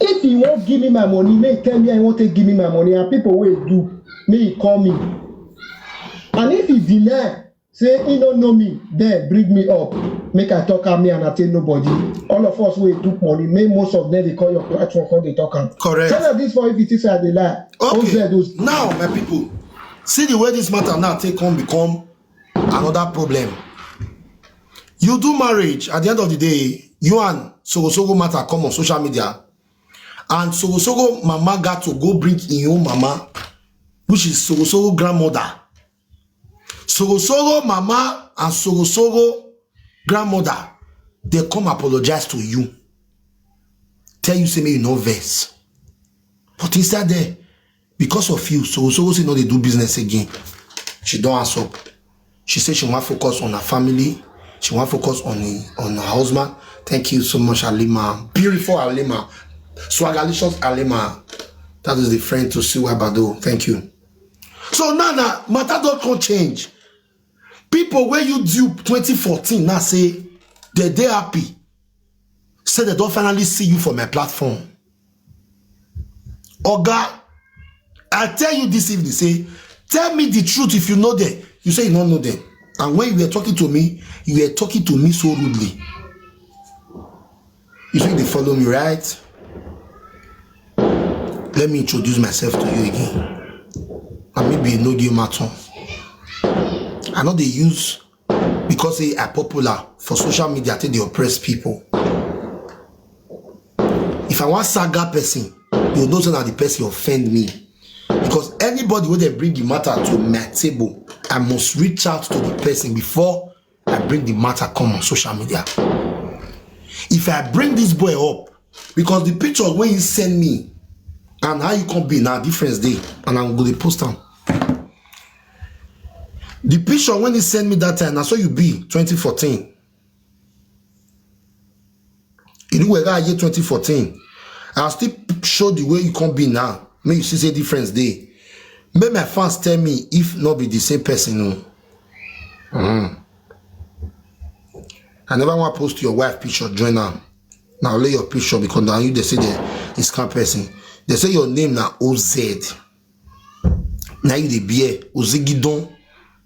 If he won't give me my money, may he tell me I want to give me my money, and people will do, may he call me. And if he deny, say he don't know me, then bring me up. Make I talk at me and I tell nobody. All of us will took money. May most of them they call your platform call they talk at. Correct. Tell them this for if it is they lie. Okay. Now, my people, see the way this matter now take on become another problem. You do marriage, at the end of the day, you and Soghosogho matter come on social media. And Soghosogho mama got to go bring in your mama, which is Soghosogho grandmother. Soghosogho mama and Soghosogho grandmother, they come apologize to you. Tell you, say me you no vex. But instead there, because of you, Soghosogho say no they do business again. She don't answer up. She said she want to focus on her family. She want to focus on her husband. Thank you so much, Alima. Beautiful Alima. Swagalicious Alima. That is the friend to Siwa Bado. Thank you. So now, matter don't change. People where you do 2014 now say they happy. Say they don't finally see you for my platform. Oga, I tell you this evening, say, tell me the truth if you know them. You say you don't know them. And when you were talking to me, you were talking to me so rudely. You think they follow me, right? Let me introduce myself to you again. And maybe no give matter. I know they use because they are popular for social media till they oppress people. If I want saga person, you know that the person offend me. Because anybody when they bring the matter to my table, I must reach out to the person before I bring the matter come on social media. If I bring this boy up, because the picture when you send me and how you can be now difference day, and I'm going to post them. The picture when he sent me that time, I saw you be 2014. You know where year 2014. I'll still show the way you can be now. May you see a difference day. May my fans tell me if not be the same person. No. I never want to post your wife picture, join her. Now lay your picture because now you they say that it's kind person. They say your name now OZ. Now you the beer Ozegidon.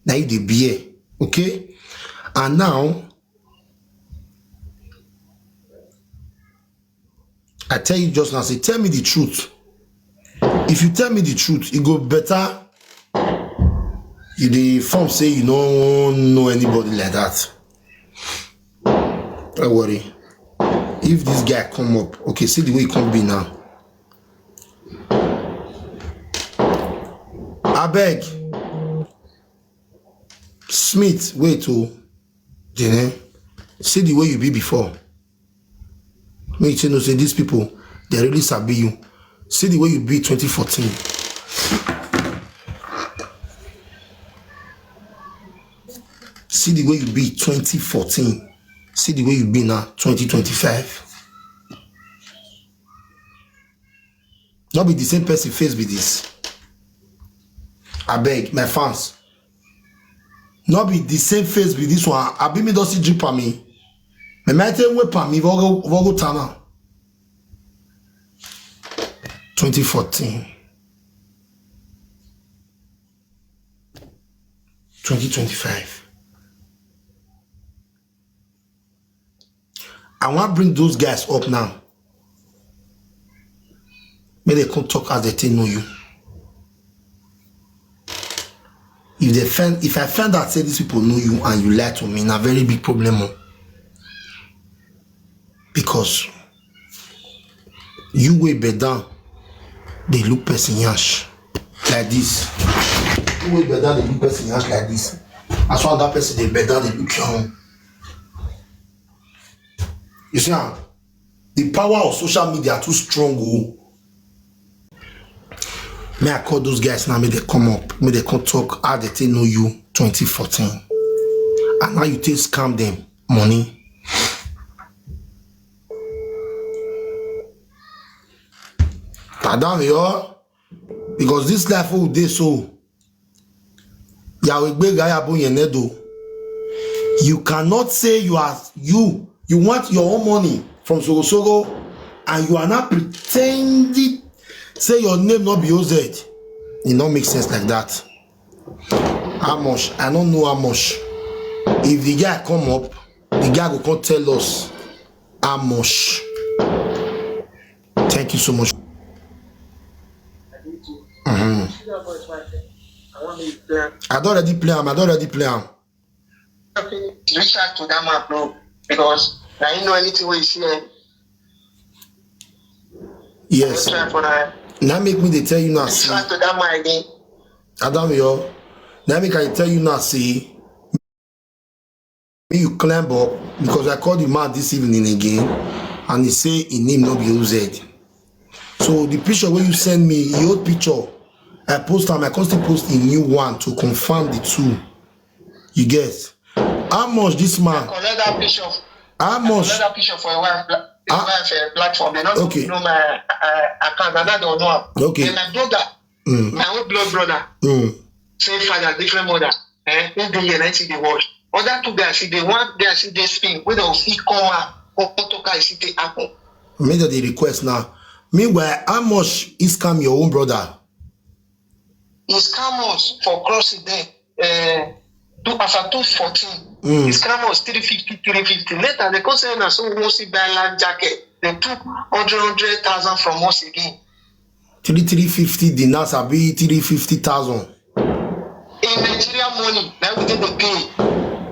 Now you the beer. Okay? And now I tell you just now, say tell me the truth. If you tell me the truth, it go better. You the form say you don't know anybody like that. Don't worry. If this guy come up, okay, see the way he come be now. I beg. Smith, wait to Jenny. See the way you be before. Make you know say these people, they really sabi you. See the way you be 2014. See the way you be 2014. See the way you be now 2025. Not be the same person face with this. I beg my fans. Not be the same face with this one. I be me don't see drip on me. Me might take weapon me vogo tana. 2014. 2025. I want to bring those guys up now. May they come talk as they think know you. If I find out say these people know you and you lie to me, it's a very big problem. Because you way better, they look person yash like this. You way better, they look person yash like this. As one that person they better, they look young. You see, the power of social media too strong. Oh. May I call those guys now, may they come up, may they come talk how they think know you 2014. And now you take scam them money. Down here, because this life will day so. You cannot say you want your own money from Soghosogho and you are not pretending say your name not be OZ. It don't make sense like that. How much? I don't know how much. If the guy come up, the guy will come tell us how much. Thank you so much. I don't already play him. Reach out to that man, bro, because I didn't know anything we see. Yes. Now make me they tell you now. Reach out to that man again. Adam, yo. Now make I tell you now, see. Me you climb up because I called the man this evening again, and he say in name not be OZ. So the picture when you send me, the old picture, I post them. I constantly post a new one to confirm the two. You get how much this man? Collect that picture. How much? Collect that picture for a while. Platform. They not Okay. know my account. I don't know. Okay. And my brother, my own blood brother, same father, different mother. Who been here 90 the watch. Other two guys, see they want guys see they spin. Whether he come out or Potoka see they happen. Made the request now. Meanwhile, how much is come your own brother? His cameras for crossing there. After 214, his camera was 350. Later, they come say na so we see buy land jacket. They took 100,000 from us again. 350 dinars, I be 350,000. In Nigerian money, that we didn't pay.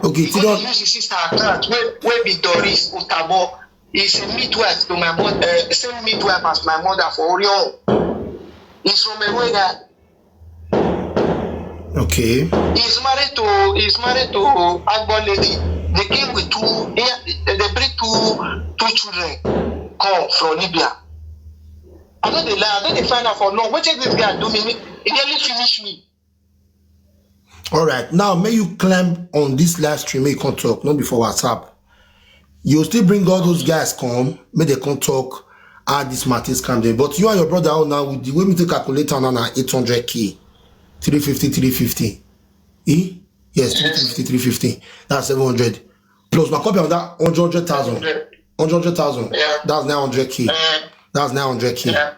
Okay, because they use his sister account. Where be Doris Utabo? He's a midwife to my mother. Same midwife as my mother for Orion. He's from a way that. Okay. He's married to Agbo lady. They came with they bring two children come from Libya. I know they lie, I know they find out for long. What is this guy do me? He nearly finished me. Alright, now may you climb on this live stream, may you can talk, not before WhatsApp. You still bring all those guys come, may they can talk, add this matters come there. But you and your brother out now with the way me to calculate on 800k. 350. Eh? Yes, 350. That's 700. Plus my copy of that 100,000. 100,000. Yeah. That's 900k. That's 900k. Yeah.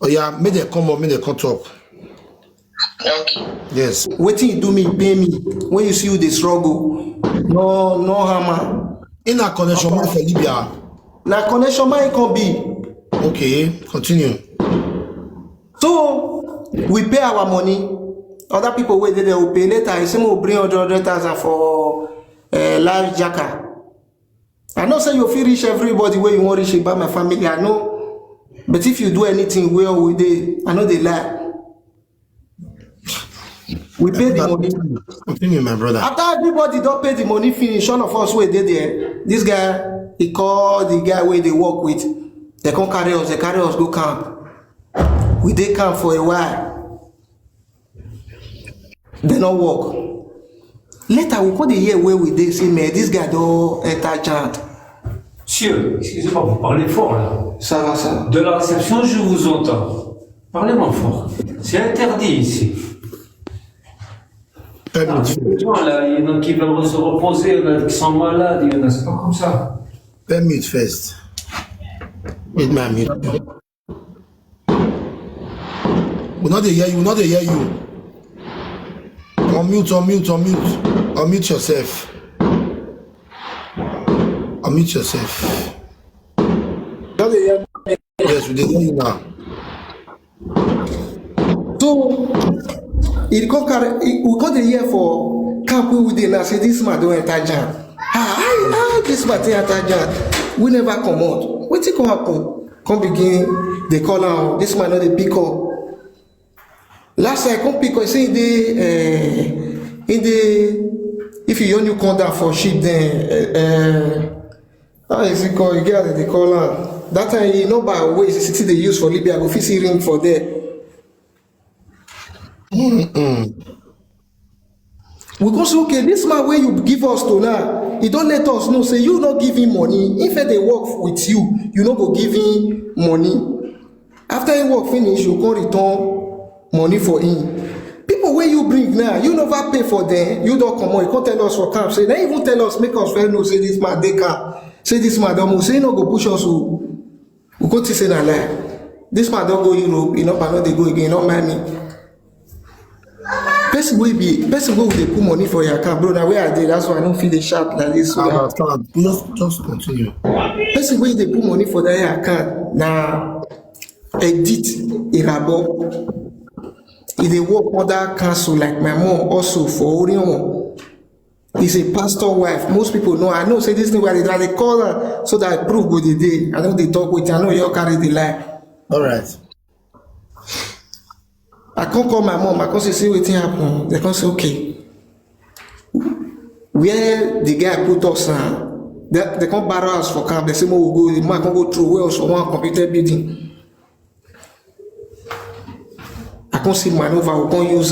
Oh yeah, may they come up, may they come talk. Okay. Yes. Wetin you do me, pay me. When you see you dey struggle, no hammer. In a connection man for Libya. Na connection man can be. Okay, continue. So we pay our money. Other people wey dey there will pay later. You say we will bring 100,000 for live jacker. I know say you fit reach everybody where you want reach about my family. I know. But if you do anything well with it, I know they lie. We pay the money. Continue, my brother. After everybody don't pay the money finish, all of us were there. This guy, he called the guy where they work with. They come carry us go camp. We dey camp for a while. They not work. Later we put the year where we dey say, man, this guy don't enter chant. Monsieur, excusez-moi, vous parlez fort là. Ça va, ça va. De la réception, je vous entends. Parlez moins fort. C'est interdit ici. Ah, les gens, là, il y en a qui veulent se reposer, il y en a qui sont malades, il y en a, c'est pas comme ça. Mute first. Mute my mute. We not hear you, Unmute yourself. Unmute yourself. Yes, we dey hear you now. So we go the year for camp we dey now say this man don't enter jam. This man dey enter jam. We never come out. Wetin come happen? Come begin they call am this man no dey pick up. Last time I come pick up, say in the if you only come down for ship then how is it called? You get how they call am. That time you know by ways the city they use for Libya, go fit see ring for there. We go say okay, this man where you give us to now, he don't let us know. Say you not give him money. If they work with you, you not go give him money. After he work finish, you go return money for him. People where you bring now, you never pay for them. You don't come on. You can't tell us for camp. Say they even tell us, make us well know. Say this man they camp. Say this man don't say no go push us. We go to say na lie. This man don't go Europe, you know, but not they go again, you know, mind me. Person wey dey put money for your account, bro. Now where I dey, that's why I don't feel the sharp like this. So Just continue. person wey dey put money for that account, na edit irabo. He dey work other council like my mom also for Orion. He's a pastor wife. Most people know. I know say this thing where they call her so that I prove go the day. I know they talk with you. I know you all carry the lie. All right. I can't call my mom. I can't say wetin happen. They can't say okay. Where the guy put us they can't borrow us for camp. They say we go. The man can go through where else for one computer building. I can't see maneuver. We can't use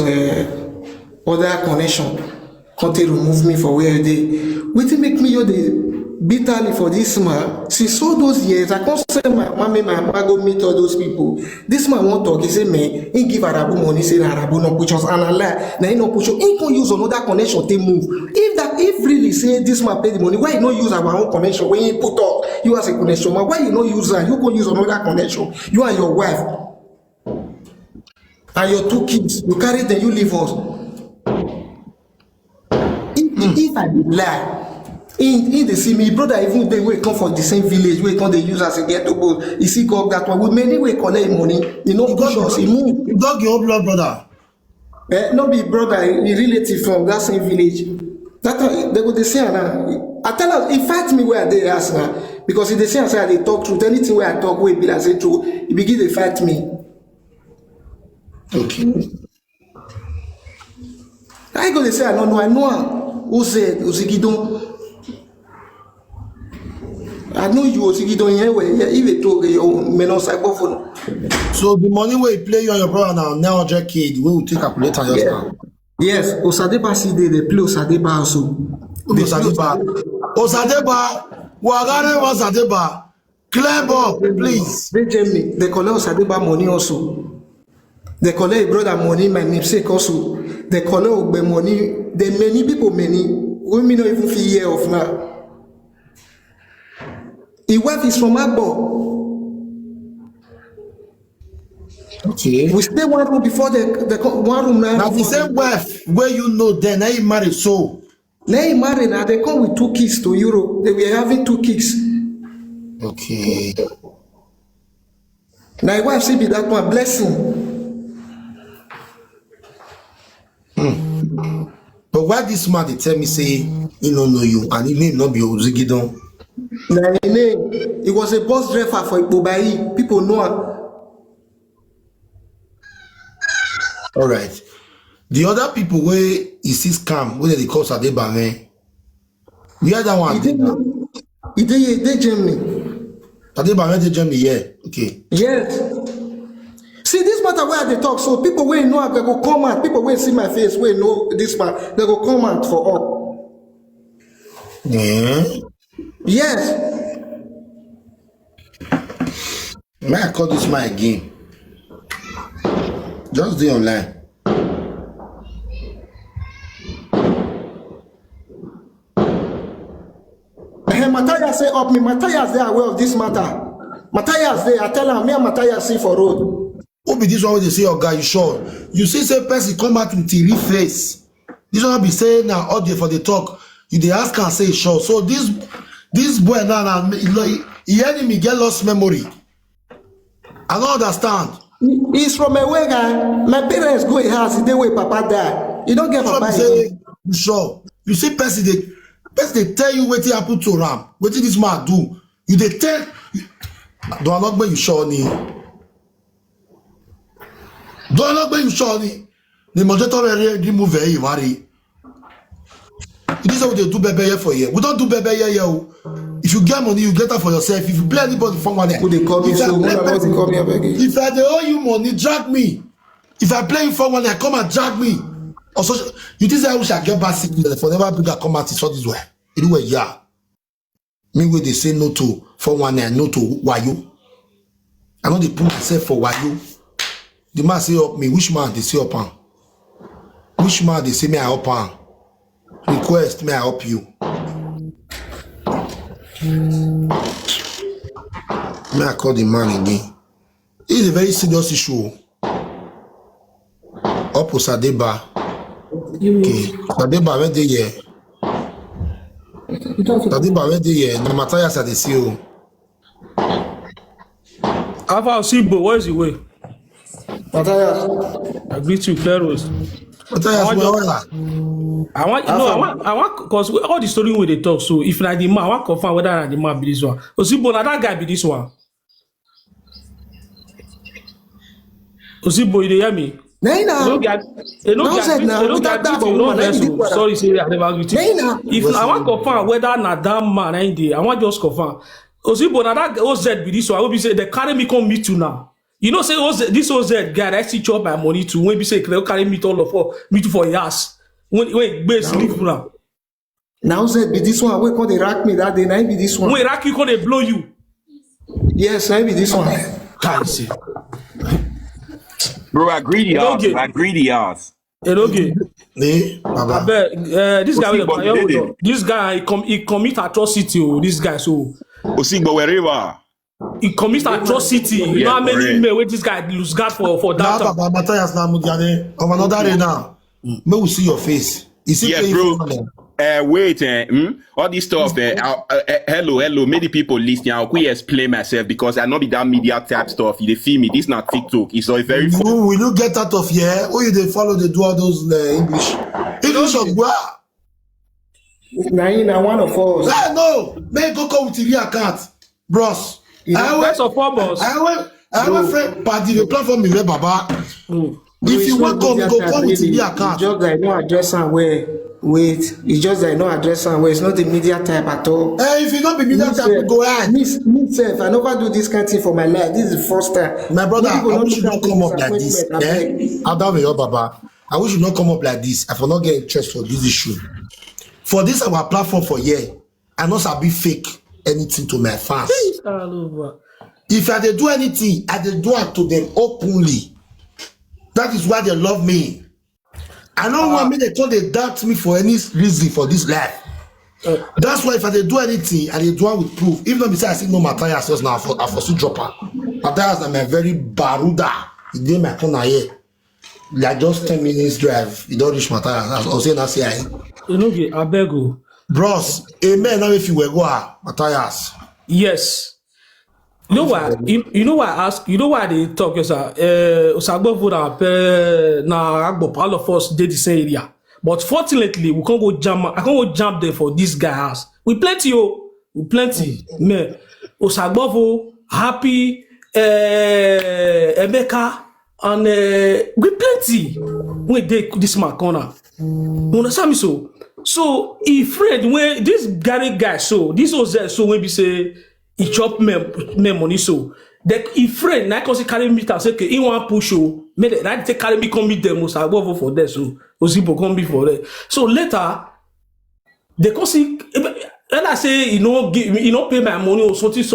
other connection. Can't they remove me for where they? Wetin make me the bitterly for this man? Since all those years, I can't say my mama go meet all those people. This man won't talk. He say me, he give Arabu money. Say Arabu no push us and I lie. Now he no push us. He can't use another connection to move. If really say this man pay the money, why you no use our own connection? When you put up, you as a connection, man, why you no use that? You can use another connection. You and your wife and your 2 kids. You carry them. You leave us. If I lie, in they see me, brother, even they will come from the same village, we come they use as a ghetto boy. You see, go that one. With many way collect money, you know, push us, he move. You dog your own blood brother. Not be brother, a relative from that same village. That they go they say now. I tell us, he fight me where they ask now. Because if they say they talk truth, anything where I talk will be like say true, he begin to fight me. Okay. I go they say I don't know, I know. Who said Ozigidon? I know you Ozigidon anyway. If they talk your menos microphone. So the money where you play you and your brother now 900K, the way we take calculator just now. Yes, Osadeba see they play Osadeba also. Osadeba, Wagane Osadeba, clear up, please. They Germany, they collect Osadeba money also. They collect brother money, my namesake also. They collect Ogbe money. The many people, women don't even feel year of now. His wife is from Agbo. Okay. We stay one room before the one room now. Now the same wife where you know then now you married so. Now he married now they come with 2 kids to Europe. They were having 2 kids. Okay. Now his wife say be that one blessing. But why this man they tell me say he don't know you and he may not be Ozigidon? Now he was a bus driver for Ipobai. People know him. All right. The other people where he sees scam, where they call Sadeba, we had that one. He did Germany. Sadeba, they Germany, yeah. Okay. Yes. See this matter where they talk, so people will know they go come out. People will see my face, will know this man. They go come out for up. Yeah. Yes. May I call this man again? Just do online. Matthias say up me. Matthias they are aware of this matter. Matthias they, I tell him, me and Matthias see for road. Who be this one when they say, oh guy, you sure? You see, say person come out with TV face. This one be saying now audio for the talk. You they ask and say sure. So this boy now he enemy get lost memory. I don't understand. He's from a way guy. My parents go in house, they way Papa die. You don't get Papa. Say, you sure? You see, person they tell you what happen to Ram. What did this man do? You they tell. Do I not be you sure ni? Do I not be you sure ni? The majority remove very worry. This is what they do baby here for you. We don't do baby here. If you get money, you get that for yourself. If you play anybody for money, who they call me so? If I owe you money, drag me. If I play you for money, come and drag me. Also, you think I wish I get back sick for never bring a come out is all this way. Anyway, yeah. Me where they say no to for one and no to wayo. I know they put myself for wayo. The man say up me, which man they say up on? Which man they say me I up on? Request me I help you. May I call the man again? It's a very serious issue. Opo Sadeba. Okay. Sadeba went there here. Sadeba went there here. No Matthias at the CEO. Alpha Sibo, where is the way? Matthias, I greet you, Claros. Matthias, I want, because all the story where they talk. So if like the man, I want confirm whether the man be this one. Osibo, now that guy be this one. Osibo, you dey hear me? Naina. Sorry, say I never agree. If I want confirm whether na that man I want just confirm. Osibo, now that OZ be this one. I will be say they carry me come meet you now. You know, say this OZ guy that actually chop my money too. When be say they carry me all for me for years. When base leave now. Now OZ be this one. When they rack me that day, now be this one. When rack you, can they blow you? Yes, now be this one. Can't see. Bro, I greedy ass. I greedy ass. Okay. This guy, this guy, he commit atrocity. This guy, so Osigbo wherever. he commit atrocity. You know how many men with this guy lose guard for that? Now, Matthias, now, of another day now. May we see your face. Yeah, bro. Wait, all this stuff. Hello, many people listening. I'll quickly explain myself because I not be that media type stuff. They feel me. This not TikTok. It's a very. Will you get out of here? Or you they follow they do all those English of what? Naina, one of us. No, may go come with TV account, bros. First of all, boss. I have a friend party the platform me Baba. If you want come with TV account. Just like no address and where. Wait, it's just that I no address and where it's not the media type at all. If you don't be media type, go ahead. Me self, I never do this kind of thing for my life. This is the first time. My brother, I wish you not come up like this. Adam your Baba. I wish you not come up like this. I will not get interest for this issue. For this our platform for year, I not be fake anything to my fans. If I dey do anything, I dey do it to them openly. That is why they love me. I don't want me they doubt me for any reason for this life. That's why if I do anything and they do it with proof, even though besides I see no Matthias just now I for still drop her. Matthias is a very baruda. He did my corner here. Like just 10 minutes drive. You don't reach Matthias. I'll say that's here. Okay, I beg you. Bros, amen. Now if you were go Matthias. Yes. You know why? You know why I ask? You know why they talk? Sir, Soghosogho all of us did the same area. But fortunately, we can't go jam. I can't go jump there for this guy house. We plenty, we plenty. Man, Soghosogho, Happy, Emeka, and we plenty. We did this man corner. You understand me? So if friend when this Gary guy this was there when we say. He chop me money so that if friend na cause carry me and say okay he want push me that take carry me come meet them most I go for there so Osibo come be for there so later they cause when I say you know pay my money or something as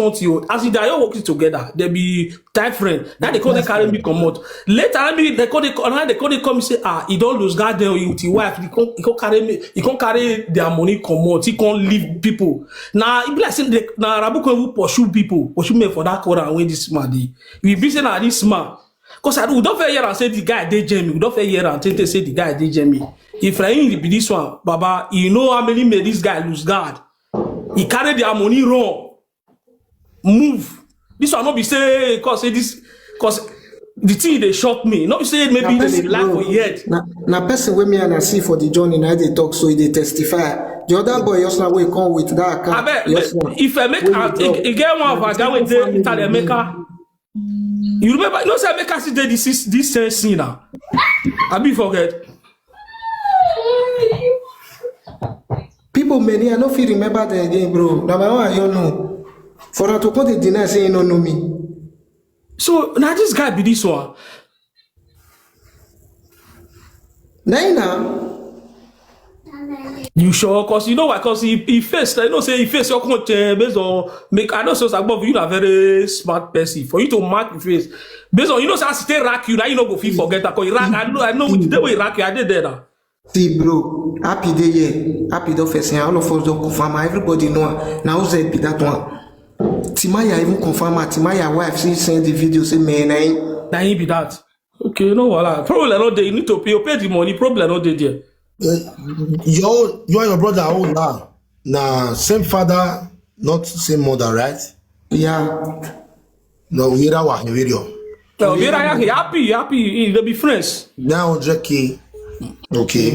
they are working together they be tight friend now they call they carry me come out later they call they come and say he don't lose guard there with his wife he can't carry me he can't carry their money come out he can't leave people now it be like saying now Rabu can pursue me for that corner when this man we be saying this man because I don't fair here and say the guy dey Jamie we don't fair here and say the guy dey Jamie if I be this one Baba you know how many made this guy lose guard. He carried their money wrong. Move. This one not be say cause the thing they shock me. Not be say maybe they lack for yet. Now person with me and I see for the journey now they talk so they testify. The other boy just now we come with that account. I bet if I make a get one of our guy with the Italian maker. You remember? You know say Emeka see this same scene now. I be forget. People many I don't feel remember them again, bro. Now my one you know. For them to come to deny say you don't know me. So now this guy be this one. Naina. You sure? Cause you know why? Cause he faced, I know say he faced your content based on make. I know so Soghosogho, you are very smart person. For you to mark the face based on you know say I still rack you now you know go feel forget that. Cause you rack, I know the day we rack you I did there now. See, bro, happy day here. Happy the first year. All of us don't confirm. Everybody know. Now who's be that one? Timaya even confirm her. Timaya wife, she send the video, say, man, Now he be that. Okay, no voila. Problem not there. You need to pay the money. Problem not there. You and your brother are old now. Nah, same father, not same mother, right? yeah. No, we are one video. No, we are happy. They be friends. 900K. Okay.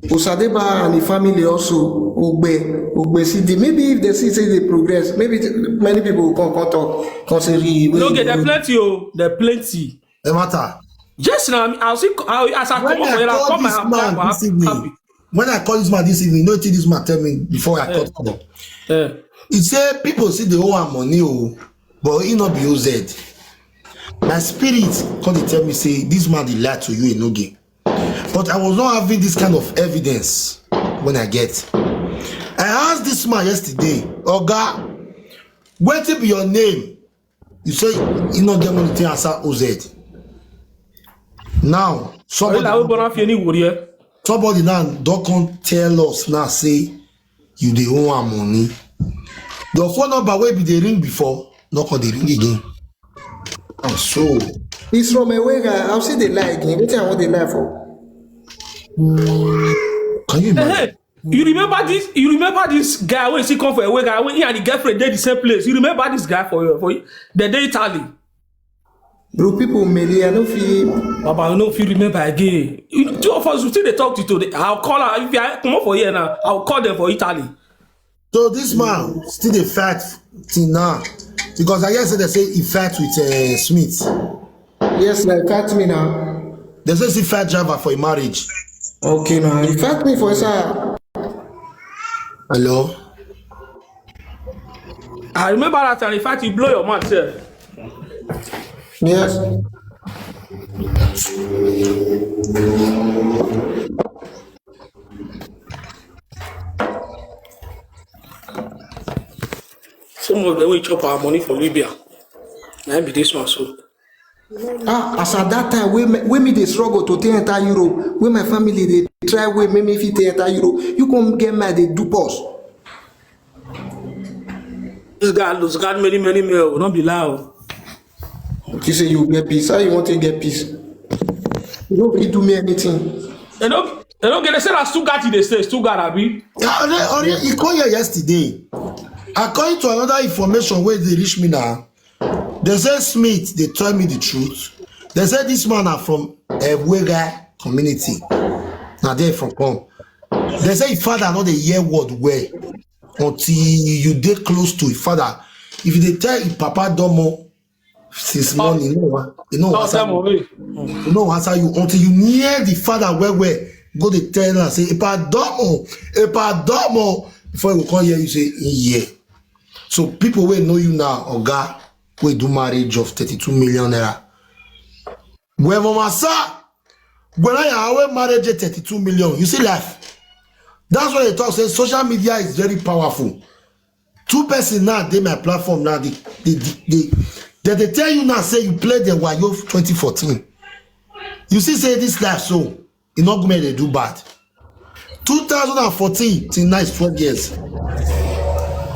Osadeba and the family also, Ogbe CD. Maybe if they see say they progress, maybe many people will come talk, consider. No, get there plenty, oh, there plenty. No matter. Just now, I'll see. As I come over here, I'll come happy. When I call this man this evening, notice this man tell me before I cut call. He say people see the whole money, oh, but he not be OZ. My spirit come to tell me say this man dey lie to you in no game. But I was not having this kind of evidence when I get. I asked this man yesterday, Oga, what be your name? You say you not get money to answer OZ. Now somebody now don't come tell us now say you dey owe am money. The phone number wey be dey ring before, not call dey ring again. And so it's from a way I'll say they lie again. What I want they lie for? Can you imagine? You remember this? You remember this guy when he come for a way guy when he and the girlfriend did the same place? You remember this guy for you? The day Italy. Bro, people may I don't feel. Baba, I don't know if you remember again. Two of us will still they talk to today. I'll call her if I come up for here now. I'll call them for Italy. So this man still dey fight till now because I guess they say he fight with Smith. Yes, like catch me now. They say he fight driver for a marriage. Okay, now you fight me for sir. Hello. I remember that time. In fact, you blow your mouth, sir. Yes. Some of them will chop our money for Libya. Now be this one so. As at that time, when me they struggle to take enter Europe, when my family they try way make me fit enter Europe, you come get mad they do pause. This guy many mail. Don't be loud. You say you get peace. How you want to get peace? You don't really do me anything. They don't get they say that Stuttgart they say Stuttgart abi. Yeah, he called here yesterday. According to another information where they reach me now, they say Smith, they tell me the truth. They say this man are from a Wega community. Now they from come. They say his father not the year word where until you dey close to his father. If they tell his papa domo since morning, you know answer you until you near the father where go the tell and say epa domo before you come here you say yeah. So people will know you now, Oga, we do marriage of 32 million naira. When mama sa, when I marriage 32 million, you see life. That's why they talk say social media is very powerful. Two person now they my platform now they tell you now say you played the Wayo 2014. You see say this life so you not going to do bad. 2014 till now is 12 years.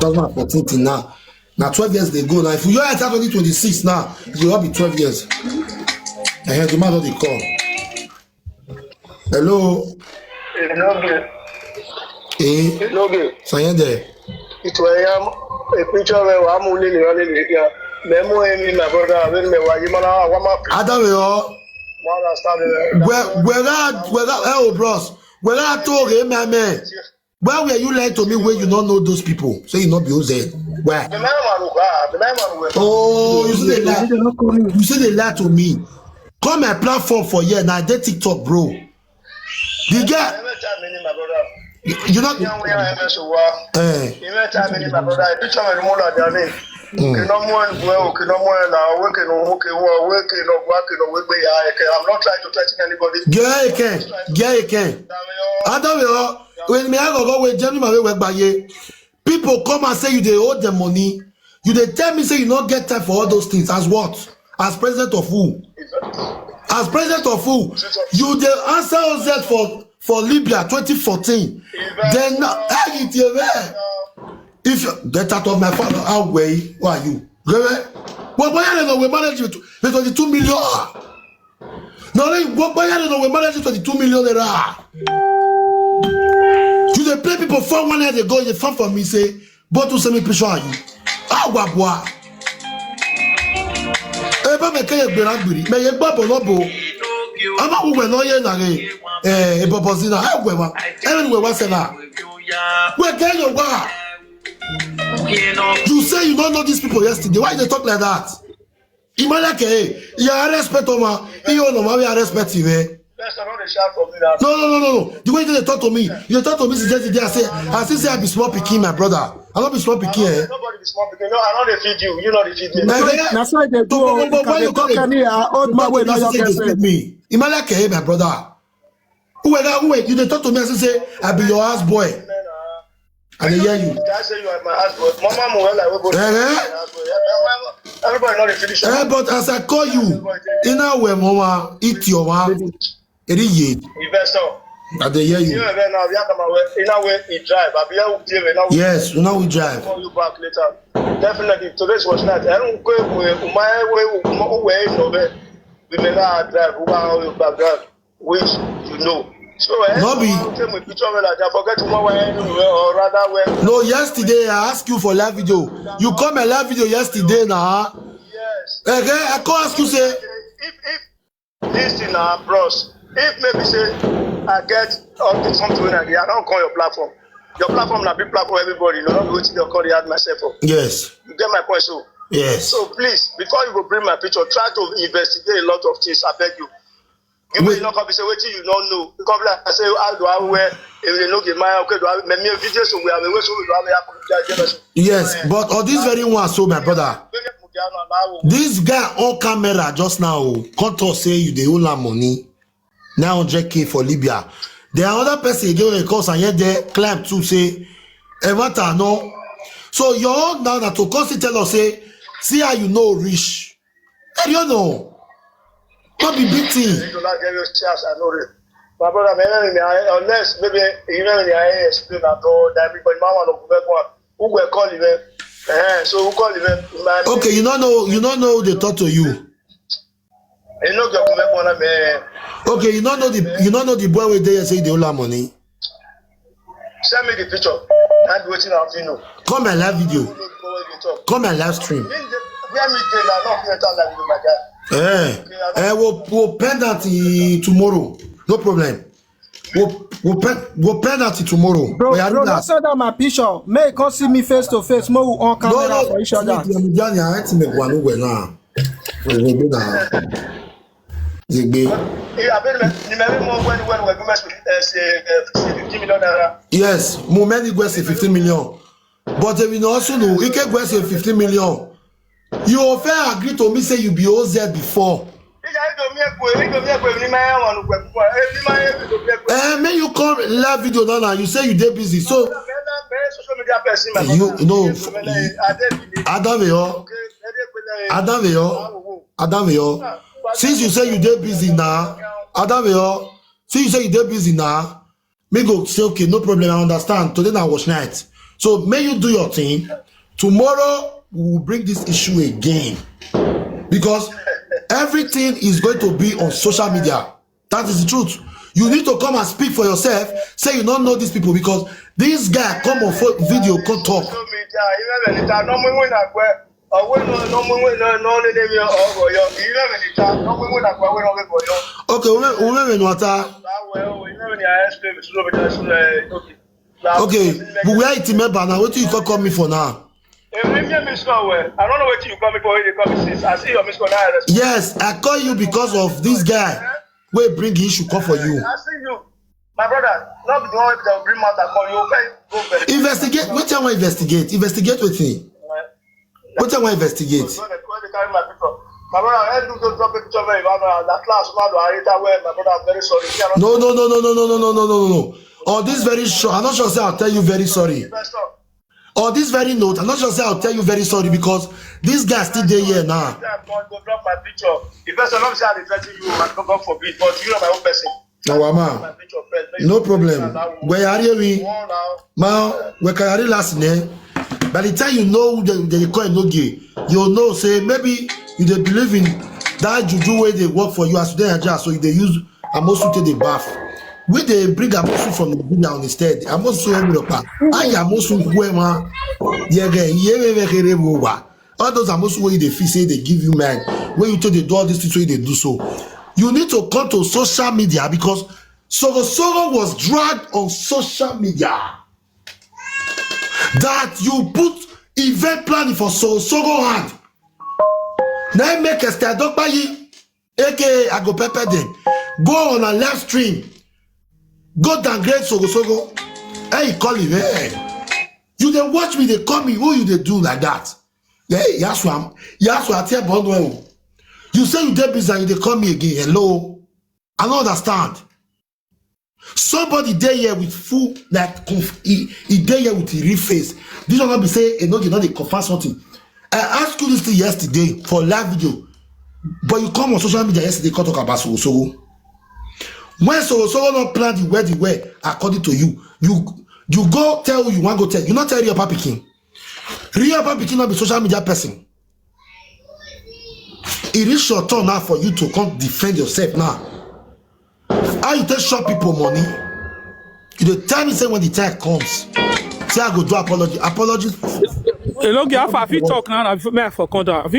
2014 till now. Now 12 years they go now. If you enter 2026 now, it will be 12 years. I heard the man of the call. Hello. Saying there. It was a picture where I'm only here. Memo and my brother, when me were you man, I don't know. Oh, bros. When I told him, my man, where were you lying to me when you don't know those people? So you not be OZ. Where? Oh, you see they lie. You see they lie to me. Come my platform for year now. They TikTok, bro. The guy. You not. I'm not trying to threaten anybody. Yeah, you can. I don't know. When me I go with Germany, my way people come and say you they owe them money. You they tell me say you not get time for all those things. As what? As president of who? As president of who? You the answer was that for Libya 2014. Then if you get out of my father, how way? Who are you? What boy we manage with 22 million. No, what boy we manage with 22 million naira. You dey pay people 4 year they go, they farm for me say, but to send me picture of you. Ah, boy. Eba me kaya gberagbiri, me ye gba bonobo. Ama we no ye na re. E popozina, ha we wa. Even we wa say na. We get your wa. You say you don't know these people yesterday. Why they talk like that? Imalake, you respect Oma. You know why we respect you, eh? No. The way they talk to me, you talk to me since yesterday. I say I be small pikin, my brother. I don't be small pikin, eh? Nobody be small pikin. No, I know they feed you. You know they feed me. That's why they do. Why you come old man wey no your me? Imalake, my brother. Who you they talk to me and say I be your house boy. I dey hear you. I say you are my husband. Mama Muela, we go. Everybody know the finish. But as I call you, in a way, mama, eat your one. Investor. I dey hear you. In a way, he drive. Yes, now we drive. Call you back later. Definitely, today's was night. I don't go my way. We may not drive. We will background, which you know. So, no be. No, yesterday I asked you for live video. You come a live video yesterday now. Yes. Okay, I can't ask you say. If this thing bros, if maybe say I get something I don't call your platform. Your platform na big platform everybody. You know what they call the ad myself for. Yes. You get my point, so. Yes. So please, before you go bring my picture, try to investigate a lot of things. I beg you. You may not come say wetin you don't know. You come like I say how do I wear if they look at my okay do I make me videos so we have a way so we do have. Yes, but all this very one so my brother. This guy on camera just now come to say you dey owe am money 900k for Libya. There are other person again when they call and yet they climb to say matter no. So your own now to constantly tell us say see how you know rich. You don't know. Not be big thing. My brother, unless maybe even when I explain at all that everybody might want to go who will call him. So who call him? Okay, you don't know they talk to you. You know your man. Okay, you don't know the boy where they say they owe money. Send me the picture. I'm waiting out, you know. Come and live video. Come and live stream. We'll penalty tomorrow. No problem. We'll penalty tomorrow. Bro, don't send out my picture. May you come see me face to face. More on camera for each other. Yes, many go say 15 million. But we also know we can go say 15 million. You offer agree to me say you be OZ before. May you come live video now you say you dey busy so you know Adameyo since you say you dey busy now Adameyo since you say you dey busy now me go say okay no problem I understand today na wash night so may you do your thing tomorrow we will bring this issue again because everything is going to be on social media. That is the truth. You need to come and speak for yourself. Say you don't know these people because this guy come on video, come talk. Okay, but where it remember now? What do you call me for now? I don't know what you call me for. You call me since I see your miss call now. Yes, I call you because of this guy. We bring issue come for you. I see you, my brother. Not the one that bring matter call you. Investigate. What you want investigate? Investigate with me. What you want investigate? My brother, I do drop a picture of that class. My brother, I'm very sorry. No. On this very sure, I'm not sure. Say I'll tell you very sorry. On this very note, I'm not sure say I'll tell you very sorry because this guy still there here now. Go drop my picture. If person not say I threaten you, I don't God forbid, but you know my own person. No, mama. No problem. Where are you? Ma, where can you last name? By the time you know they call it no gay, you'll know, say, maybe you dey believe in that juju way they work for you as they are, so they use Amosu to the bath. We they bring Amosu from the Libya on instead. Amosu Europa. I Amosu Guema. All those Amosu where they feel say they give you man. When you tell they do all this things, they do so. You need to come to social media because Soghosogho was dragged on social media. That you put event planning for Soghosogho hand. Now make a start up by you, aka I go pepper them. Go on a live stream. Go downgrade Soghosogho. Hey, call him. Hey, you they watch me, they call me. Who you they do like that? Hey, yes, I tell Bondwell. You say you dead busy and you they call me again. Hello, I don't understand. Somebody there here with full like he there here with a real face. This will not be say you know they confirm something. I asked you this thing yesterday for live video, but you come on social media yesterday talk about Soghosogho. When Soghosogho not plan the way according to you, you go tell who you want to go tell. You not tell real Papa King. Real Papa King not be social media person. It is your turn now for you to come defend yourself now. How you tell short people money? You the time you say when the time comes, say I go do apology. Apologies. If you talk now, may I for contact?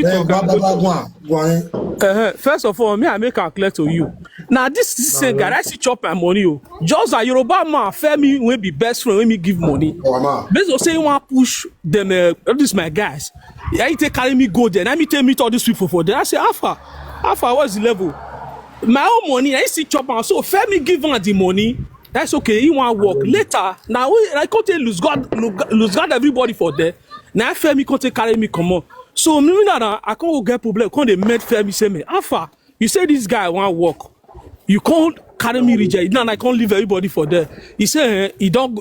First of all, may I make a clear to you. Now this same guy, I see chop my money. Just a Yoruba man, Femi will be best friend when me give money. Based on saying want push them, this my guys. Yeah, he take carry me go there. Let me tell meet all these people for there. I say Alpha, what's the level? My own money, I see chop and so Femi give her the money. That's okay. He want work later. Now I can't tell lose God everybody for there. Now Femi can't carry me come on. So me now I can't go get problem. Can't they met Femi say me Alpha? You say this guy want work. You can't carry me reject. Now I can't leave everybody for there. He say he don't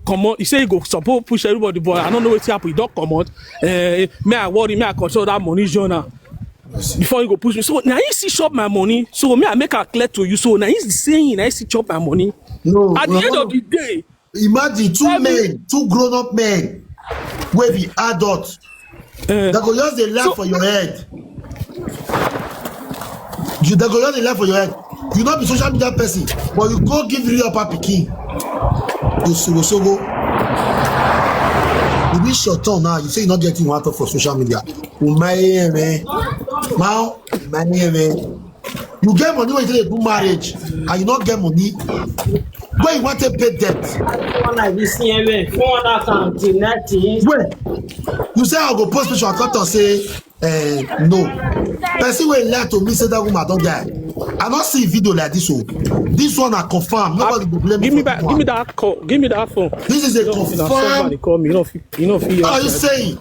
come out. He say he go support push everybody, but I don't know what's happen. He don't come out. May I worry? May I control that money journal? Before you go push me. So now you see chop my money. So me I make a clear to you. So now he's saying I see chop my money. No. At the end of the day, imagine two grown-up men, where be adults. They go just the laugh for your head. They go just the laugh for your head. You not be social media person, but you go give real Papa King. You Soghosogho. You be short turn now. You say you not getting one talk for social media. You get money when you do marriage, and you not get money. When you want to pay debt. Wait. You say I go post special account and say no. Person will lie to me say that woman don't die. I don't see video like this one. This one I confirm. Nobody will blame me. Give me that call. Give me that phone. This is a confirm. Somebody call me. You know. What are you saying?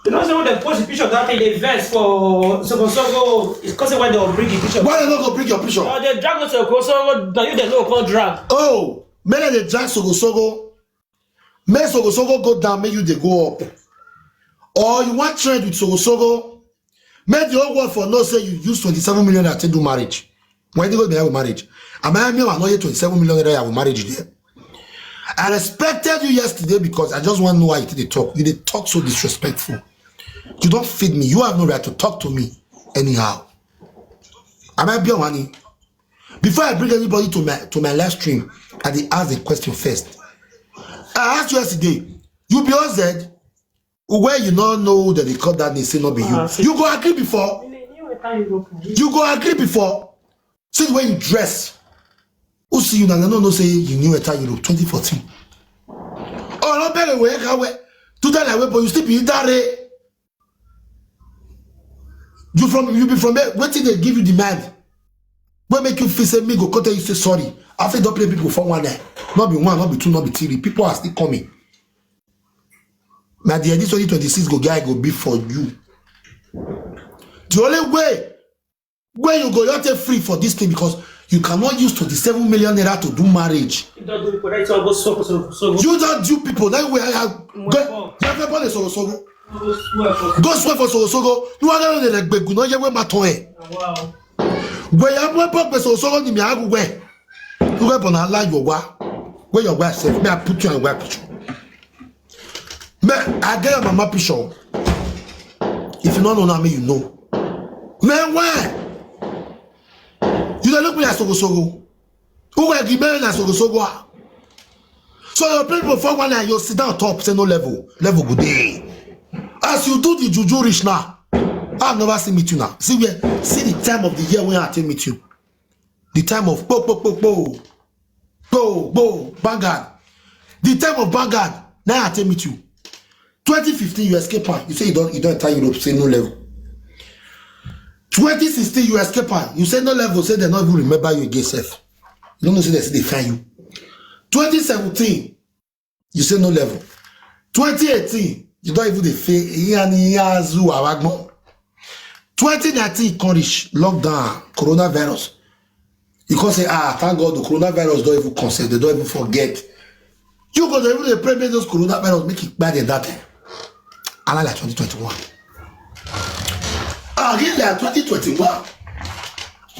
You know, when they post the picture that they verse for Soghosogho, it's because when they'll bring the picture. Why they not go bring your picture? They drag us to Soghosogho, that you they know called drag. Oh, maybe they drag Soghosogho. Make Soghosogho go down, make you they go up. Or you want trend with Soghosogho, make the whole world for no say you use 27 million to do marriage. Why they go be have marriage? Am I not yet 27 million I have marriage there? I respected you yesterday because I just want to know why you did talk. You did talk so disrespectful. You don't feed me. You have no right to talk to me anyhow. Am I being money? Before I bring anybody to my live stream, I did ask the question first. I asked you yesterday, you be all said, where you not know that they call that they say not be you. You go agree before. You go agree before. See the way you dress. Who see you now? No say you knew at Europe 2014. Oh, no better way. Do that like way, but you still be that way. You be from there. What did they give you demand? What make you feel say me go cut you say sorry? After don't play people for one day. Not be one, not be two, not be three. People are still coming. Now the edit 2026 go be for you. The only way where you go, you take free for this thing because you cannot use 27 million naira to do marriage. You don't do people. That way I have go Soghosogho. Go swear for Soghosogho. You are going to like be good. No, you will not toy. Wow. Where you have one pop Soghosogho ni me agu where. You go on Allah your wa. Where your wife said, may I put you on web picture. Man, I get your mama picture. If you don't know me, you know. Man, why? You don't look me as Soghosogho. Who will give me as Soghosogho? So your people for one and you sit down top, say no level. Level good day. As you do the juju rich now, I've never seen meet you now. See the time of the year when I meet you. The time of Vanguard. The time of Vanguard. Now I meet you. 2015 you escape her. You say you don't enter Europe, say no level. 2016 you escape her. You say no level, say they not even remember you again, self. You don't know, say they find you. 2017 you say no level. 2018 you don't even fail. 2019 come reach lockdown, coronavirus. You can say, thank God the coronavirus don't even concern, they don't even forget. You go to even pray make those coronavirus make it bad in that time. I like 2021. Again like 2021.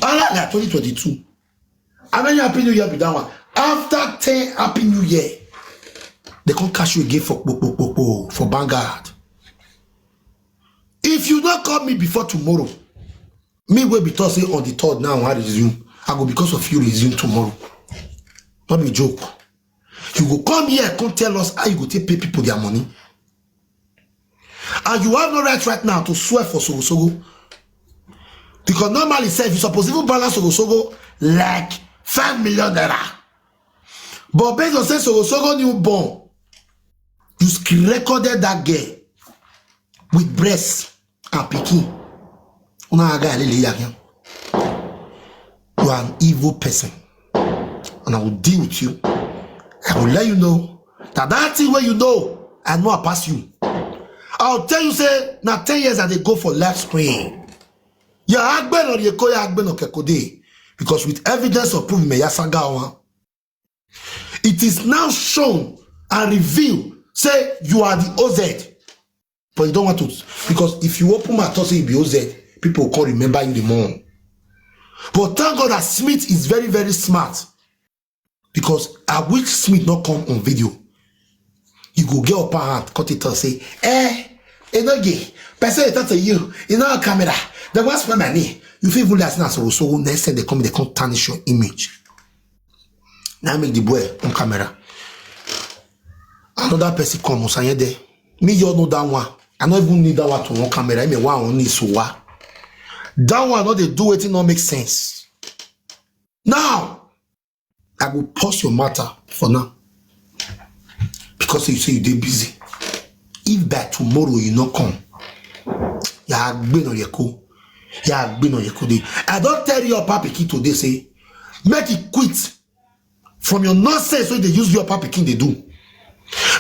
I like 2022. I mean happy new year be that one. After 10 happy new year, they can't catch you again for Vanguard. If you don't call me before tomorrow, me will be tossing on the 3rd now. I resume. I go because of you resume tomorrow. Not be joke. You go come here, come tell us how you go take pay people their money. And you have no right now to swear for Soghosogho. Because normally say if you supposed to balance Soghosogho like 5 million naira. But based on say Soghosogho newborn, you recorded that girl with breasts and pikin. You are an evil person. And I will deal with you. I will let you know that thing where you know, I know I pass you. I'll tell you, say, now 10 years that they go for left screen. Ya agben or yekoya agben or kekode. Because with evidence of proof, me yasaga. It is now shown and revealed, say, you are the OZ. But you don't want to. Because if you open my thought, say you be OZ, people can't remember you the more. But thank God that Smith is very, very smart. Because I wish Smith not come on video. You go get up a hand, cut it and say, no gay. Person talk to you, you know a camera. The one's for my knee. You feel even last night, so next time they come, they can't tarnish your image. Now make the boy on camera. Another person come on say there. Me you know that one. I don't even need that one to on camera. I mean one only so what. That one not they do it, it not make sense. Now I will pause your matter for now. Because you say you dey busy. If by tomorrow you not come, I don't tell your papi kid today say, make it quit from your nonsense when they use your papi kid they do.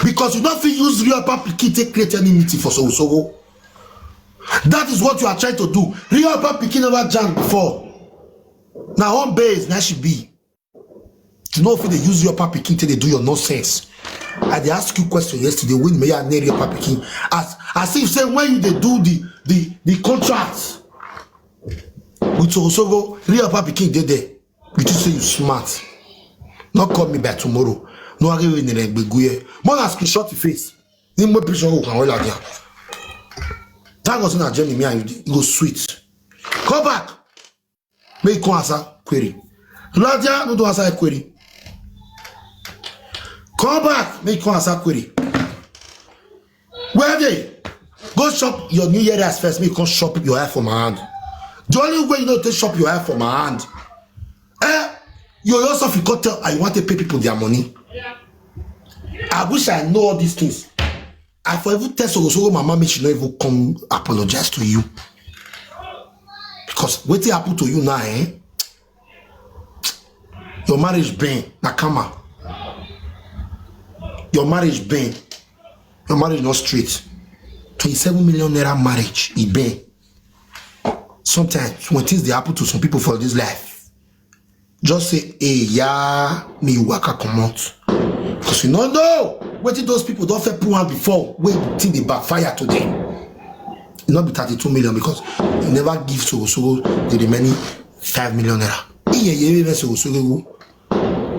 Because you don't feel use real papi kid to create any meeting for Soghosogho. That is what you are trying to do. Real papi kid never jammed before. Now on base, now should be. You know if they use your papi kid till they do your nonsense. I they ask you question yesterday when me and your papi kid as if say when you they do the contract with Soghosogho, real papi kid they there. You just say you smart. Not call me by tomorrow. No I give you in the guye. More than screenshot your face. Ni more picture who can hold again. Thank God na journey me and you go sweet. Come back. Make you answer query. Radia no do answer a query. Come back, make you answer query. Where they? Go shop your new year as first. Make you come shop your hair for my hand. The only way you know to shop your hair for my hand. You yourself you got tell I want to pay people their money. I wish I know all these things. I forever tell Soghosogho my mama she not even come apologize to you. Because what happened to you now, Your marriage been nakama. Your marriage been. Your marriage not straight. 27 million naira marriage, it been. Sometimes when things they happen to some people for this life, just say, hey, yeah, me waka come out. Because you don't know what those people don't fair put one before when think they backfire to them. It not be 32 million because you never give Soghosogho the remaining 5 million naira.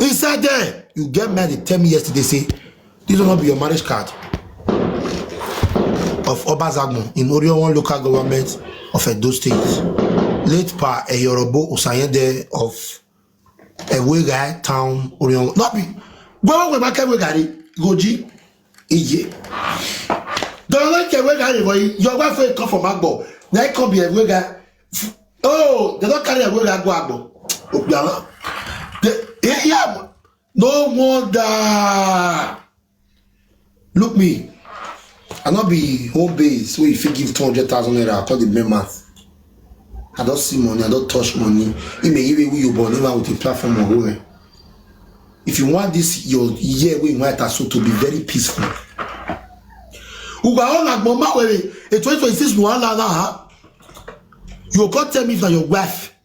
Inside there, you get mad, they tell me yesterday, say, this will not be your marriage card. of Obazagmo in Orion local government of Edo State. Late Pa Eyorobo Osayende of Ewega town Orion. Not be. Go we make Ewegari Goji Ije. Don't like Ewegari boy. Your wife will come from Agbo. They come be Ewega. Oh, they don't carry Ewega go Agbo. Yeah. No wonder. Look me. I not be home base where if you give 200,000 naira, I call the main math. I don't see money, I don't touch money. It may even you born even with a platform or whatever. If you want this your year we might also to be very peaceful. Uga like mama where a 2026 no na you can't tell me if your wife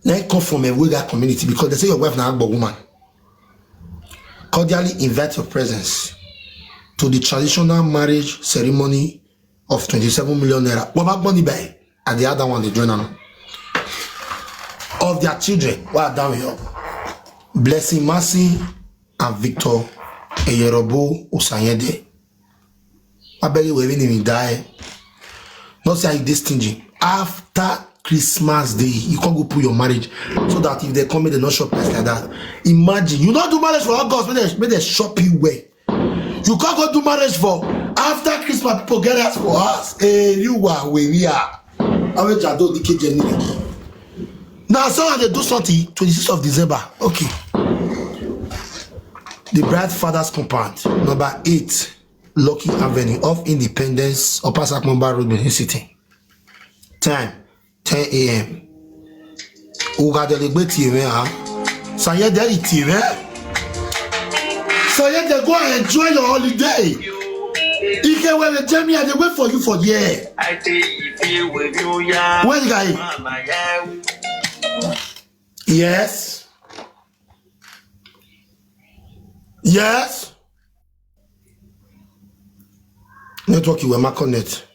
now come from a Wega community because they say your wife now a woman. Cordially invite your presence to the traditional marriage ceremony of 27 million naira. What about money by? And the other one they join on. Of their children, what down here? Blessing Mercy and Victor Eyorobo Osayende. I beg you, even if you die, not say you distinguishing. After Christmas Day, you can't go put your marriage so that if they come in, they not shop like that. Imagine you not do marriage for August, may they shop you well. You can't go do marriage for after Christmas. People get us for us. Hey, you are where we are. I will just do the kitchen. Now, so they do something 26th of December. Okay. The bride father's compound, number 8, Lucky Avenue, off Independence, Upper Sakumba Road, Benin City. Time 10 a.m. Uga deliberate TV, so you there TV. So you go and enjoy your holiday. You can wear the Jamie and they wait for you for the year. Where the guy? Yes. Yes. Network you were my connect.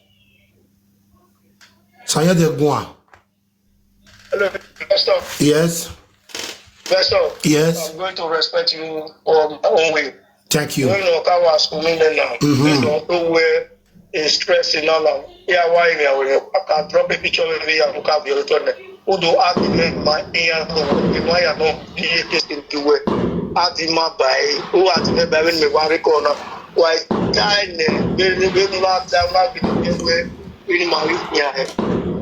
So you there go. Hello, Pastor. Yes. Pastor. Yes. I'm going to respect you on my own way. Thank you. You know, I was coming now. You don't know where is stressing now. Yeah, why me? I can drop a picture of me and look at your return. Who do I make my ear know? Why I don't be tasting the way? I did my buy. Who I did my when me one corner. Why time when last time I been way in my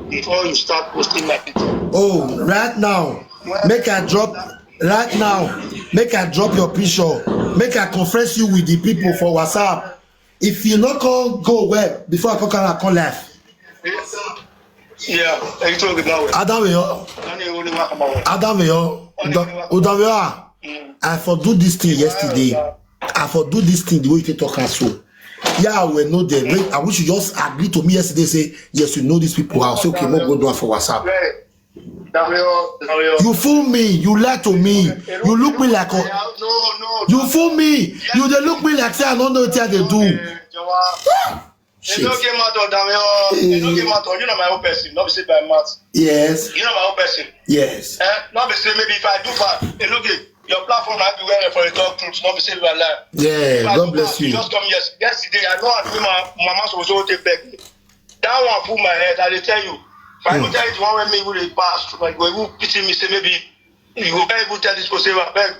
before you start posting my picture. Oh, right now, make a drop. Right now, make I drop your picture. Make I conference you with the people for WhatsApp. If you not go well before I come live. Yeah, you talking about Adam, I fordo this thing yesterday. I fordo this thing the way you talk and so. Yeah, we know them. I wish you just agree to me yesterday. Say yes, you know these people. I'll say okay, no go do it for WhatsApp. You fool me, you lie to me, you look me like you fool me, you they look me like say I don't know what they do. You know my own person, not be say by mouth. Yes. You know my own person. Yes. Not be say maybe if I do bad, look at your platform I be wearing for a talk truth, not be say by lie. Yeah, God bless you. Just come yesterday, I know I do my mama so take back me. That one pull my head, I tell you. If I go tell it one way me will pass, like when you pity me say maybe you go able tell this person tell my back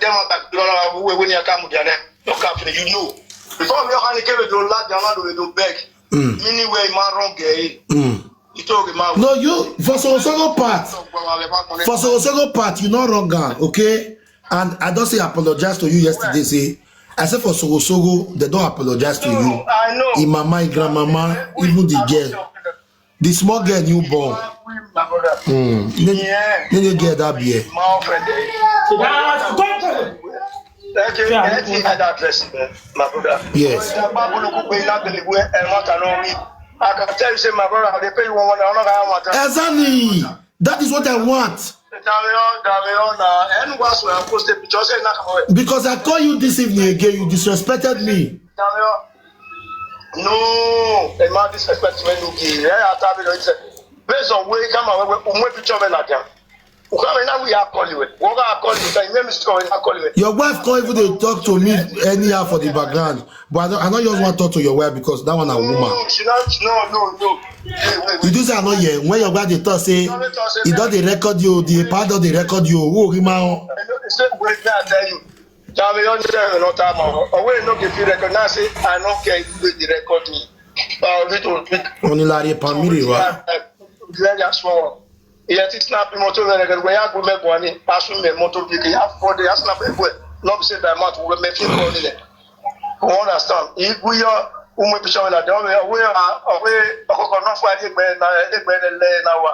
when you come with your name, no company, you know. Before me can came to lad down do beg. Meaning where man wrong gay. You talk about no, you for Soghosogho part, you not wrong, okay? And I don't say apologize to you yesterday, say I said for Soghosogho, they don't apologize to you. I know. In mama, in grandmama, even the girl. The small girl newborn. Then you get that beer. Yes. I can tell you, say my brother, they pay you $1. Exactly. That is what I want. Because I called you this evening again, you disrespected me. No, the man disrespect me. Based on where you come out, picture of Your wife can't even dey talk to me anyhow for the background, but I don't just want to talk to your wife because that one a woman. No. Wait. You do say I know here when your wife dey talk say he don dey record you, the part don dey record you. Who rima? Wait, I tell you. Jamie, you tell me no time. Away no give you record. Now say I don't care if you dey record me. Only Larry Pamiri wa. Il a snap moto vers le goya go me boni pasu me moto bi ke afọ de snap e boy no be say that mouth we me fit go ni le you understand if we are picture na do we okoko no for egbe na wa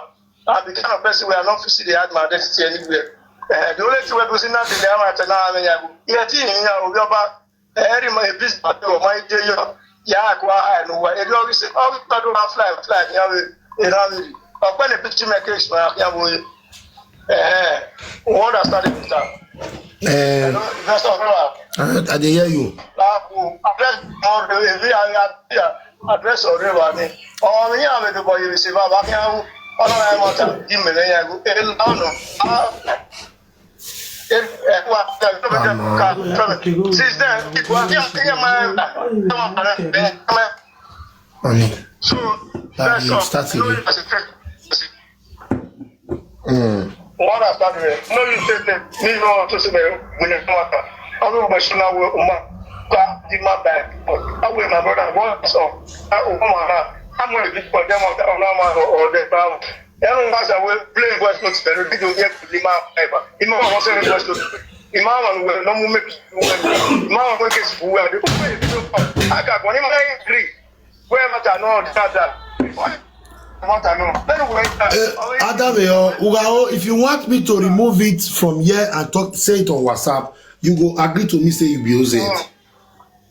and the kind of person we are not see the hard man identity anywhere the only thing we see now the am na me ya go ya ti yin ya obi oba eri my business o my dey ya kwa ha no wa e do say all to do fly ya we e when the picture make it, you understand it. I dey hear you. Address or river. Oh, me am the boy you see. Baba can. Oh no, I want to give me no. Since then, it was what I started, no, you said that me no to say when it matter. I will be sure now in my back. I will my brother once so I'm going to be for them or the power. Everyone has a way playing West Coast very big to get the map paper. Imam was saying West Coast. Imam will no make Imam will get who are the I got one in my agree. Where matter no that. Adam, if you want me to remove it from here and say it on WhatsApp, you go agree to me say you be OZ.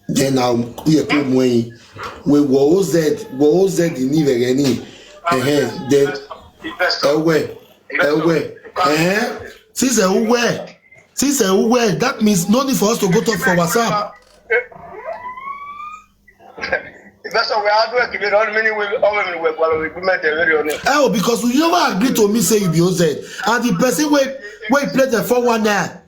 Then I'll come when we OZ in Nivereni. Then since that means no need for us to go talk for WhatsApp. That's why we are doing to be on many oh, because you never agree to me say you be OZ, and the person where play the 419.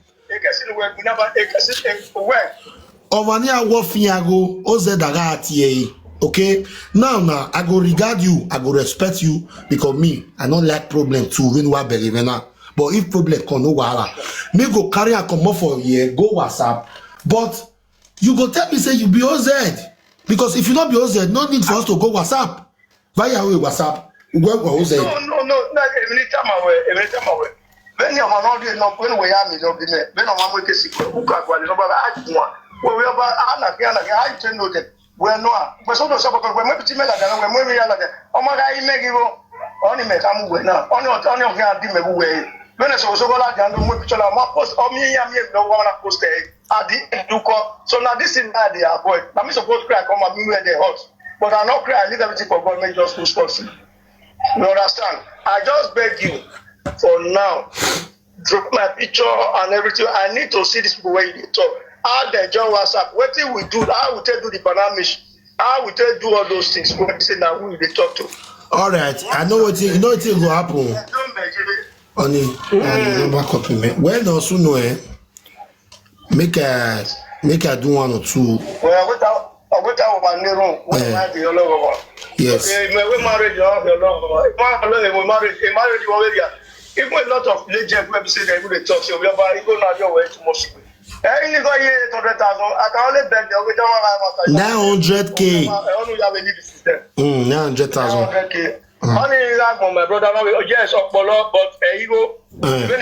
Ovania Wofiago OZ Dagati. Okay, now I go regard you, I go respect you because me I don't like problem to win what belivena. But if problem come no wala, me go carry a come for here, go WhatsApp. But you go tell me say you be OZ. Because if you not be OZ, no need for us to go WhatsApp. Via way WhatsApp, we go OZ. No. Every time away. When you are not doing when we are me, no be me. When I'm going to see who can go. No, but I do one. We are about I tell you that we are not. But so because when we team like that, when we are like that, oh my God, you make it only make am we now. Only can do me way. When I so like that, no picture of my post. Oh me, no one post it. So now this is not the avoid. I'm supposed to cry, come and be where they hot. But I'm not crying, I need everything for God, make just push forward. You understand? I just beg you for now. Drop my picture and everything. I need to see these people where you talk. How they join WhatsApp. What thing we do? How we take do the banamish? How we take do all those things? What say that we they talk to? All right, I know what you know. What will happen? Only number compliment. Well, no soon no Make I do one or two. Well, without one room, yes. We married you married you already. Even a lot of legends when say they will talk, so we are going now your way to Moscow. You got 800,000. I can only beg you. 900K. I only have a need system. 900,000. 900K. Money like my brother. Yes, but you go. When me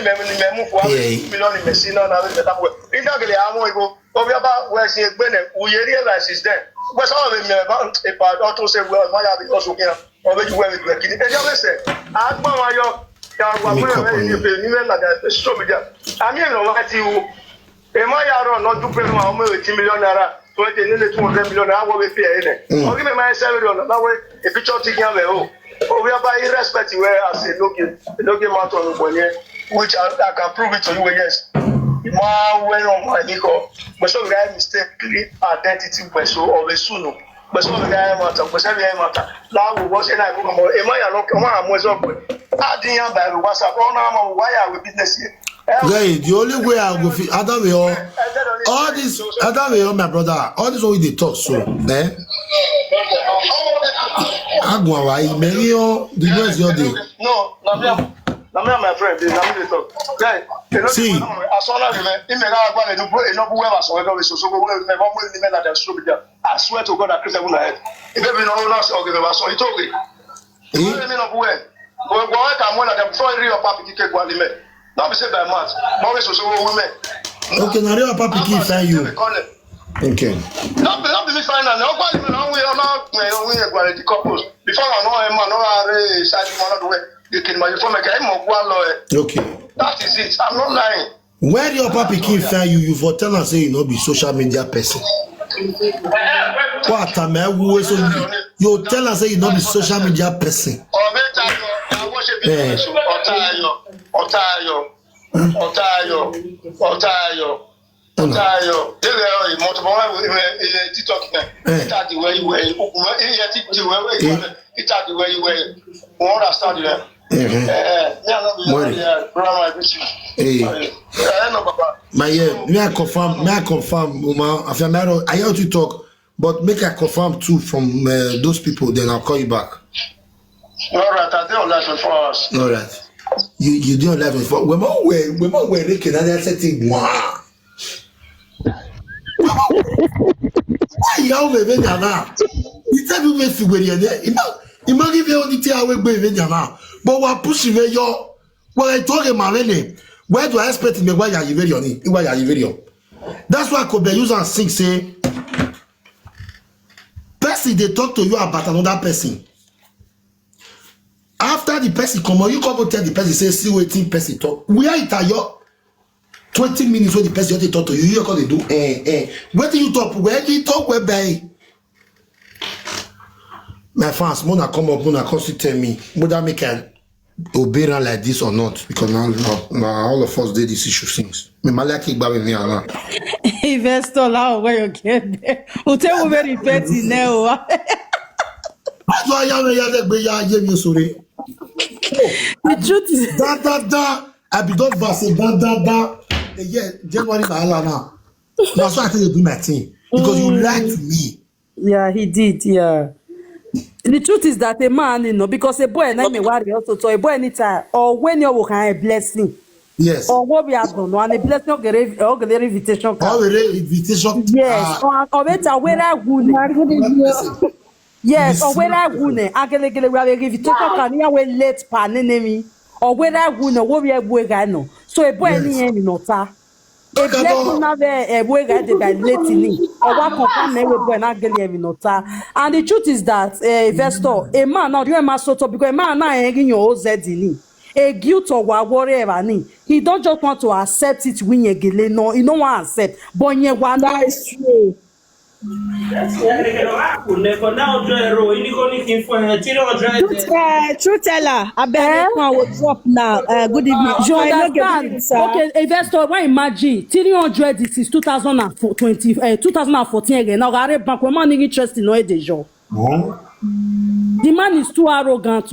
move for 1 million in Messina, now that way. In that way, I'm going to go. But we about where she we realize is there. But some of them about a part auto say well, my have also here. Or when you wear it, and you say, I'm going to I mean, what you am I not to pay my 80 million naira, 200 million naira, we pay. Or give me my salary on that way, a picture taking away. Oh, we are by irrespective where I say, look out on the which I can prove it to you, yes. Well on my Nico, but some guy mistakenly identity of a sunu. But some guy matter, but some guy matter. Now we was in a am I not come on, was up. Adding by WhatsApp, why are we business here? Guy, the only way I go fit, other way all this, other way my brother, all this way they talk so, eh? Agua, why? Maybe the rest your day. No, my friend, they talk. Guy, see, as long as you may not go enough whoever so ever so I swear to God, I Christian will head. If every no one else or give us so it okay. Let me know where. Well, I can one of them before you papa pick one limit. Not be said by months. Always so women. Okay, now your papa pick find you. Okay. Not be fine and nobody know we are not we are the couples. Before I know him, I know I side one of the way. You can my phone again of one lawyer. Okay. That is it. I'm not lying. Where your papa pick find you, you for tell us say you no be social media person. What a man who is you tell us say you no be social media person. Otayo. They multiple TikTok. It's the way you were. It's the way you were. What I started. May I confirm, Uma. I heard you talk, but make I confirm too from those people. Then I'll call you back. All right, I don't like it for us. All right. You don't like it for. We're more making another setting. Wow. Why you always now? You tell me if you were there. Imagine if you only tell me now. But we're pushing your. When I talk about my name, where do I expect me? Why are you very on it? Why are you very on? That's why I could be using and sing say. Person they talk to you about another person. After the person come on, you come and tell the person say see waiting person talk. We are it your 20 minutes when the person they talk to you. You are going to do What do you talk? Where do you talk? Where by? My fans, Mona come up, Mona constantly tell me, would that make an obey like this or not? Because now all of us did this issue things. Me malaki ba me ana. Investor là where you get there. O te wo very petty now. That's why ya be ya ye sorry. The truth is da I be don't verse da. Yeah, January na hala now. That's why I tell you do my thing because you lied to me. Yeah, he did. Yeah. The truth is that a man, you know, because a boy na me worry also so a boy anytime or when you will have a blessing. Yes. Or what we have done, and a blessing or get invitation card. Invitation. Yes. Or better where I would. Yes. Or where I would. I get we have a invitation card. You will let pan enemy. Or where I would. What we have boy guy no. So a boy any no ta. A blessing na be a boy guy by letting or what confirm me we boy na get any no ta. And the truth is that investor a man now you must sort because a man now hanging your OZ in a guilt or whatever he don't just want to accept it when you get no he don't want to accept but you want that is true. True teller, I bet I will drop now. Good evening. You understand? Okay, investor, why imagine 300 this is 2014 again. Now, I bank when man interest in no deja. The man is too arrogant.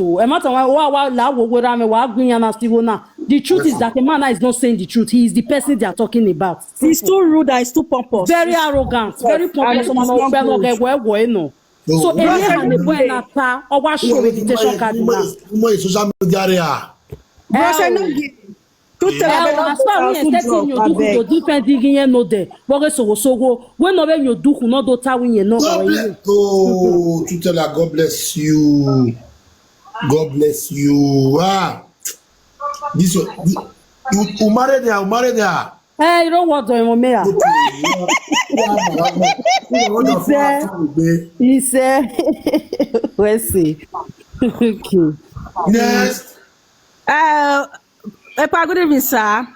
The truth is that the man is not saying the truth. He is the person they are talking about. He's too rude. He's too pompous. Very arrogant. Very pompous. So, the boy na ta or what show invitation card now. Social media. As far as expecting you do different thing no there. What Soghosogho when no when you do no do ta win you no. Oh, to tell her God bless you. God bless you. Ah, this you married there. Hey, you don't want to remember. He said, let's see. Okay. Next. Good evening, sir.